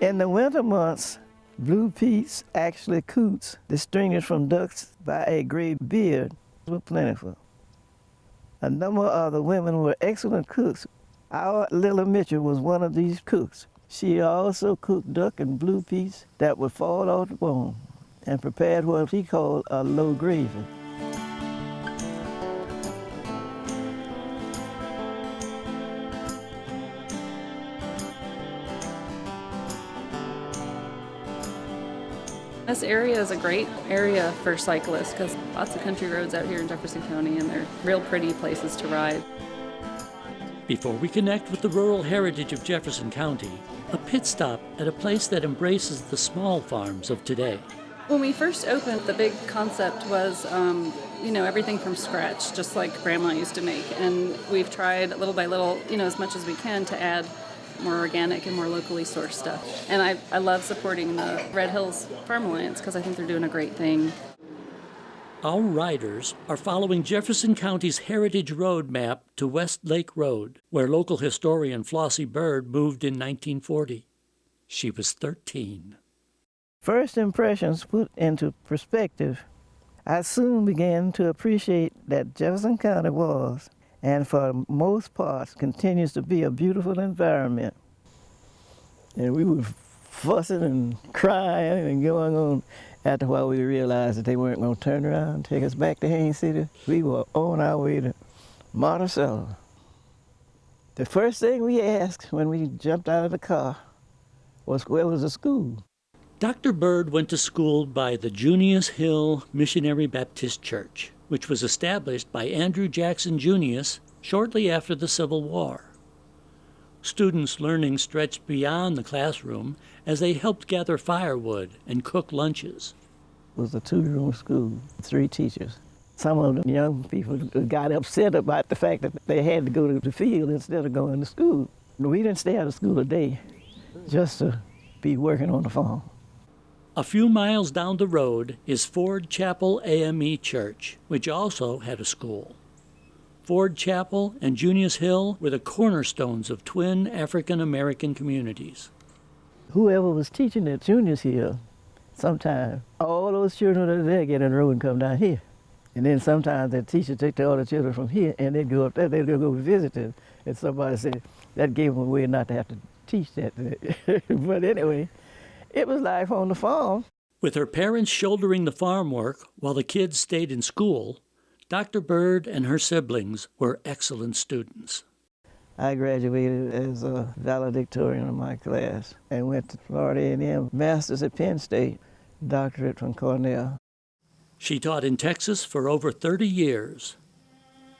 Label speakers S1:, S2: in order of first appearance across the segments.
S1: In the winter months, blue peas, actually coots, distinguished from ducks by a gray beard, were plentiful. A number of the women were excellent cooks. Our little Mitchell was one of these cooks. She also cooked duck and blue peas that would fall off the bone and prepared what she called a low gravy.
S2: This area is a great area for cyclists because lots of country roads out here in Jefferson County, and they're real pretty places to ride.
S3: Before we connect with the rural heritage of Jefferson County, a pit stop at a place that embraces the small farms of today.
S2: When we first opened, the big concept was, everything from scratch, just like Grandma used to make. And we've tried little by little, as much as we can to add more organic and more locally sourced stuff. And I love supporting the Red Hills Farm Alliance because I think they're doing a great thing.
S3: Our riders are following Jefferson County's Heritage Road map to West Lake Road, where local historian Flossie Byrd moved in 1940. She was 13.
S1: First impressions put into perspective, I soon began to appreciate that Jefferson County was, and for most parts, continues to be a beautiful environment. And we were fussing and crying and going on. After a while, we realized that they weren't going to turn around and take us back to Haines City. We were on our way to Monticello. The first thing we asked when we jumped out of the car was where was the school?
S3: Dr. Byrd went to school by the Junius Hill Missionary Baptist Church, which was established by Andrew Jackson Junius shortly after the Civil War. Students' learning stretched beyond the classroom as they helped gather firewood and cook lunches.
S1: It was a two-room school, 3 teachers. Some of the young people got upset about the fact that they had to go to the field instead of going to school. We didn't stay out of school a day just to be working on the farm.
S3: A few miles down the road is Ford Chapel AME Church, which also had a school. Ford Chapel and Junius Hill were the cornerstones of twin African-American communities.
S1: Whoever was teaching at Junius Hill, sometimes all those children that are there get in the road and come down here. And then sometimes that teacher take the other children from here and they'd go up there, they'd go visit them. And somebody said that gave them a way not to have to teach that. But anyway, it was life on the farm.
S3: With her parents shouldering the farm work while the kids stayed in school, Dr. Byrd and her siblings were excellent students.
S1: I graduated as a valedictorian of my class and went to Florida A&M, master's at Penn State, doctorate from Cornell.
S3: She taught in Texas for over 30 years.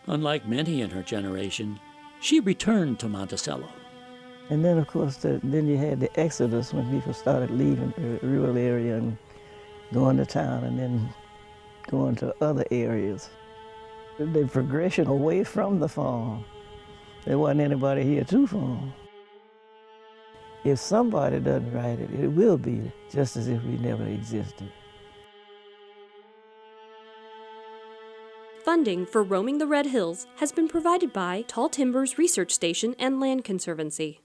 S3: Unlike many in her generation, she returned to Monticello.
S1: And then, of course, then you had the exodus when people started leaving the rural area and going to town and then going to other areas. The progression away from the farm, there wasn't anybody here to farm. If somebody doesn't write it, it will be just as if we never existed.
S4: Funding for Roaming the Red Hills has been provided by Tall Timbers Research Station and Land Conservancy.